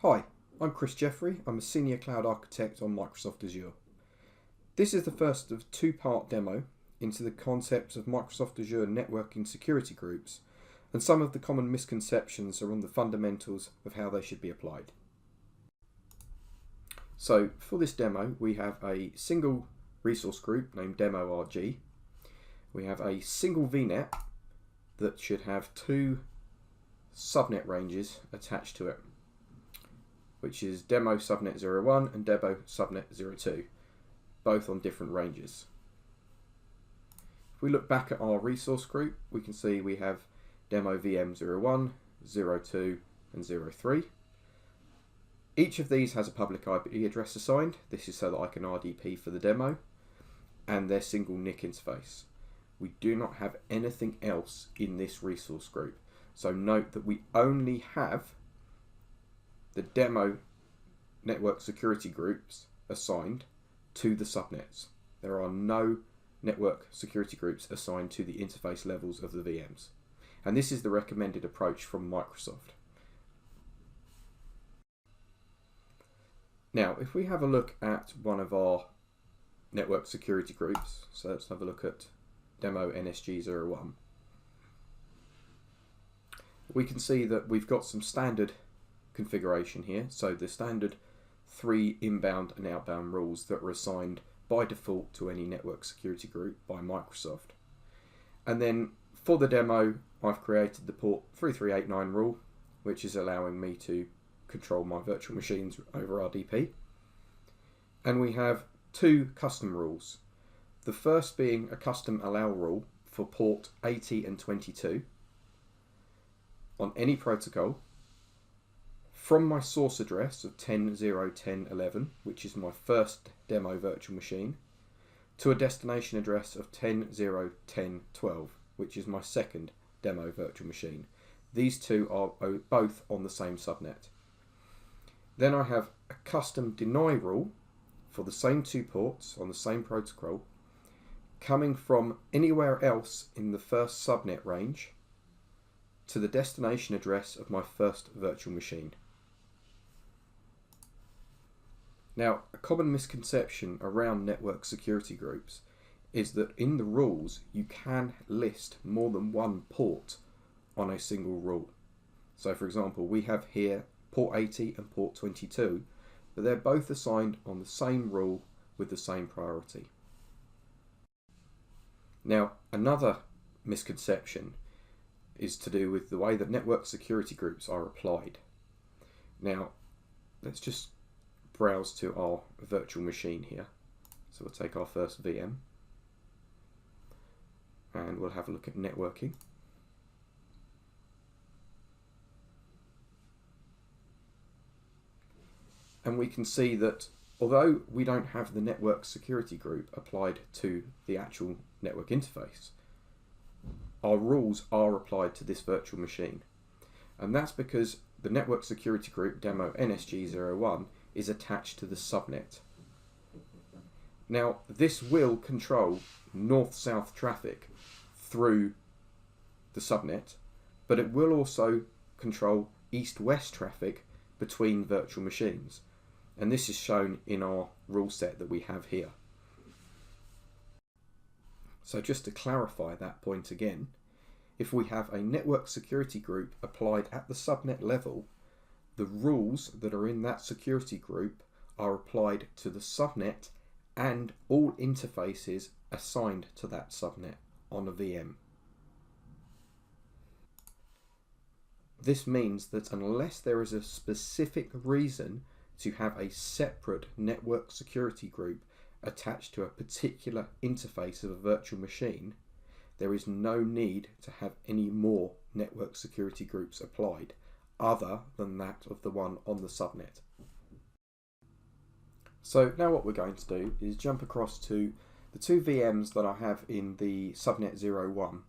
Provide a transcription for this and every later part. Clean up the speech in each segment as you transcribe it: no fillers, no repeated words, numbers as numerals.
Hi, I'm Chris Jeffrey. I'm a Senior Cloud Architect on Microsoft Azure. This is the first of a two-part demo into the concepts of Microsoft Azure networking security groups and some of the common misconceptions around the fundamentals of how they should be applied. So for this demo, we have a single resource group named demo.rg. We have a single VNet that should have two subnet ranges attached to it, which is demo subnet 01 and demo subnet 02, both on different ranges. If we look back at our resource group, we can see we have demo VM 01, 02 and 03. Each of these has a public IP address assigned. This is so that I can RDP for the demo, and their single NIC interface. We do not have anything else in this resource group. So note that we only have the demo network security groups assigned to the subnets. There are no network security groups assigned to the interface levels of the VMs. And this is the recommended approach from Microsoft. Now, if we have a look at one of our network security groups, so let's have a look at demo NSG 01. We can see that we've got some standard configuration here. So the standard 3 inbound and outbound rules that are assigned by default to any network security group by Microsoft. And then for the demo, I've created the port 3389 rule, which is allowing me to control my virtual machines over RDP. And we have two custom rules. The first being a custom allow rule for port 80 and 22 on any protocol from my source address of 10.0.10.11, which is my first demo virtual machine, to a destination address of 10.0.10.12, which is my second demo virtual machine. These two are both on the same subnet. Then I have a custom deny rule for the same two ports on the same protocol coming from anywhere else in the first subnet range to the destination address of my first virtual machine. Now, a common misconception around network security groups is that in the rules you can list more than one port on a single rule. So for example, we have here port 80 and port 22, but they're both assigned on the same rule with the same priority. Now, another misconception is to do with the way that network security groups are applied. Now, let's just browse to our virtual machine here. So we'll take our first VM and we'll have a look at networking. And we can see that although we don't have the network security group applied to the actual network interface, our rules are applied to this virtual machine. And that's because the network security group demo NSG 01 is attached to the subnet. Now, this will control north-south traffic through the subnet, but it will also control east-west traffic between virtual machines. And this is shown in our rule set that we have here. So just to clarify that point again, if we have a network security group applied at the subnet level, the rules that are in that security group are applied to the subnet and all interfaces assigned to that subnet on a VM. This means that unless there is a specific reason to have a separate network security group attached to a particular interface of a virtual machine, there is no need to have any more network security groups applied other than that of the one on the subnet. So now what we're going to do is jump across to the two VMs that I have in the subnet 01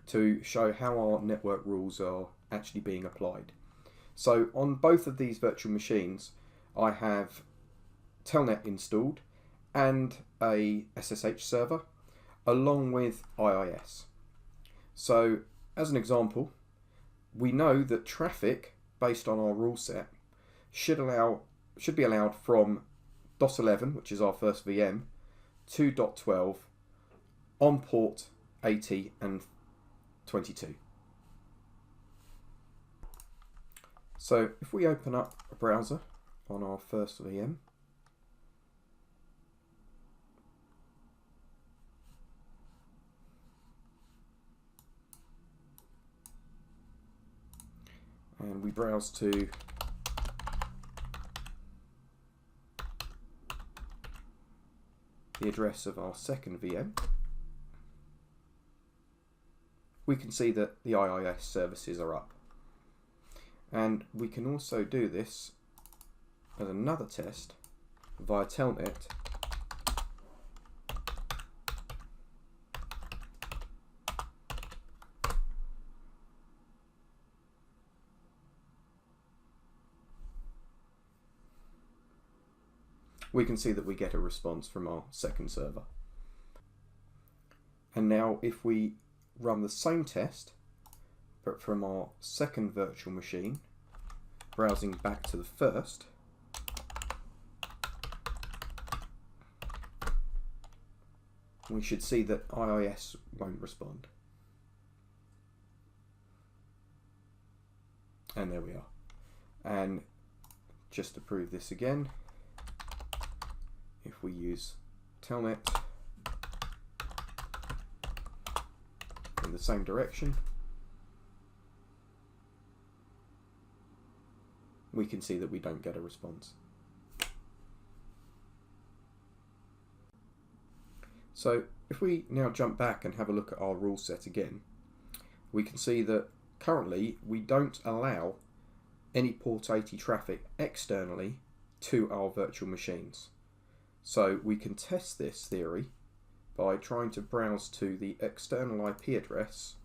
to show how our network rules are actually being applied. So on both of these virtual machines I have Telnet installed and a SSH server along with IIS. So as an example, we know that traffic based on our rule set should be allowed from DOS 11, which is our first VM, to .12 on port 80 and 22. So if we open up a browser on our first VM, and we browse to the address of our second VM, we can see that the IIS services are up. And we can also do this as another test via telnet we can see that we get a response from our second server. And now if we run the same test, but from our second virtual machine, browsing back to the first, we should see that IIS won't respond. And there we are. And just to prove this again, if we use telnet in the same direction, we can see that we don't get a response. So if we now jump back and have a look at our rule set again, we can see that currently we don't allow any port 80 traffic externally to our virtual machines. So we can test this theory by trying to browse to the external IP address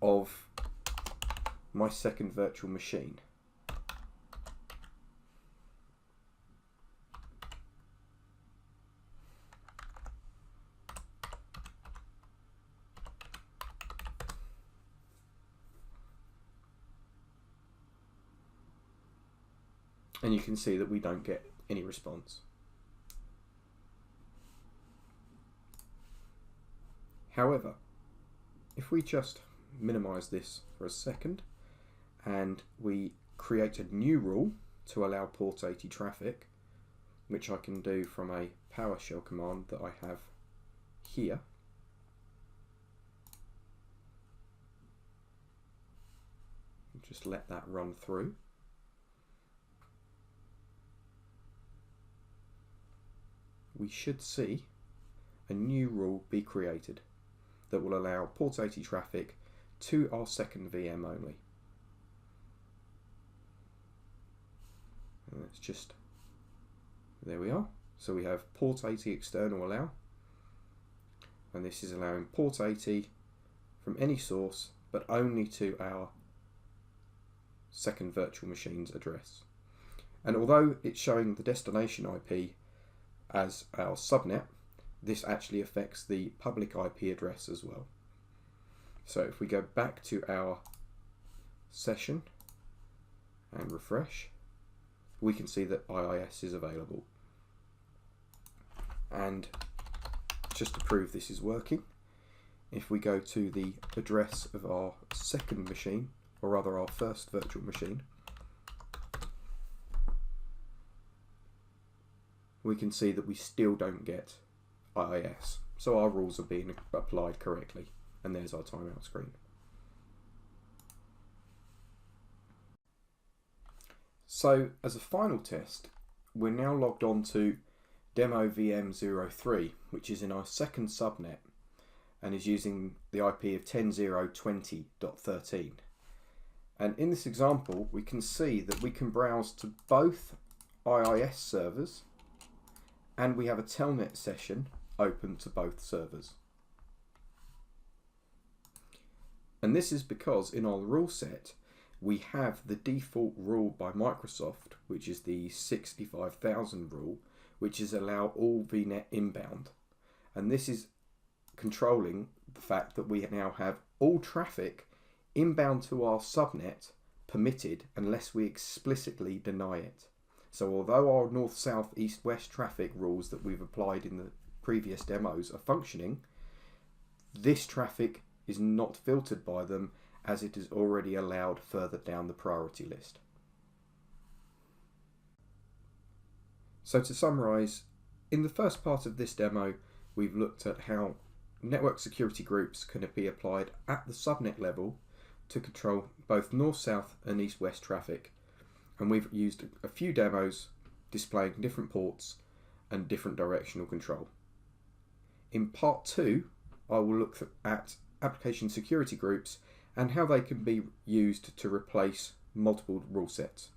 of my second virtual machine. And you can see that we don't get any response. However, if we just minimize this for a second and we create a new rule to allow port 80 traffic, which I can do from a PowerShell command that I have here, just let that run through. We should see a new rule be created that will allow port 80 traffic to our second VM only. And let's just, there we are. So we have port 80 external allow, and this is allowing port 80 from any source but only to our second virtual machine's address. And although it's showing the destination IP as our subnet, this actually affects the public IP address as well. So if we go back to our session and refresh, we can see that IIS is available. And just to prove this is working, if we go to the address of our second machine, or rather our first virtual machine, we can see that we still don't get IIS. So our rules are being applied correctly, and there's our timeout screen. So as a final test, we're now logged on to demo VM03, which is in our second subnet and is using the IP of 10.0.20.13. And in this example, we can see that we can browse to both IIS servers, and we have a telnet session open to both servers. And this is because in our rule set, we have the default rule by Microsoft, which is the 65,000 rule, which is allow all VNet inbound. And this is controlling the fact that we now have all traffic inbound to our subnet permitted unless we explicitly deny it. So although our north, south, east, west traffic rules that we've applied in the previous demos are functioning, this traffic is not filtered by them as it is already allowed further down the priority list. So to summarise, in the first part of this demo, we've looked at how network security groups can be applied at the subnet level to control both north-south and east-west traffic. And we've used a few demos displaying different ports and different directional control. In part 2, I will look at application security groups and how they can be used to replace multiple rule sets.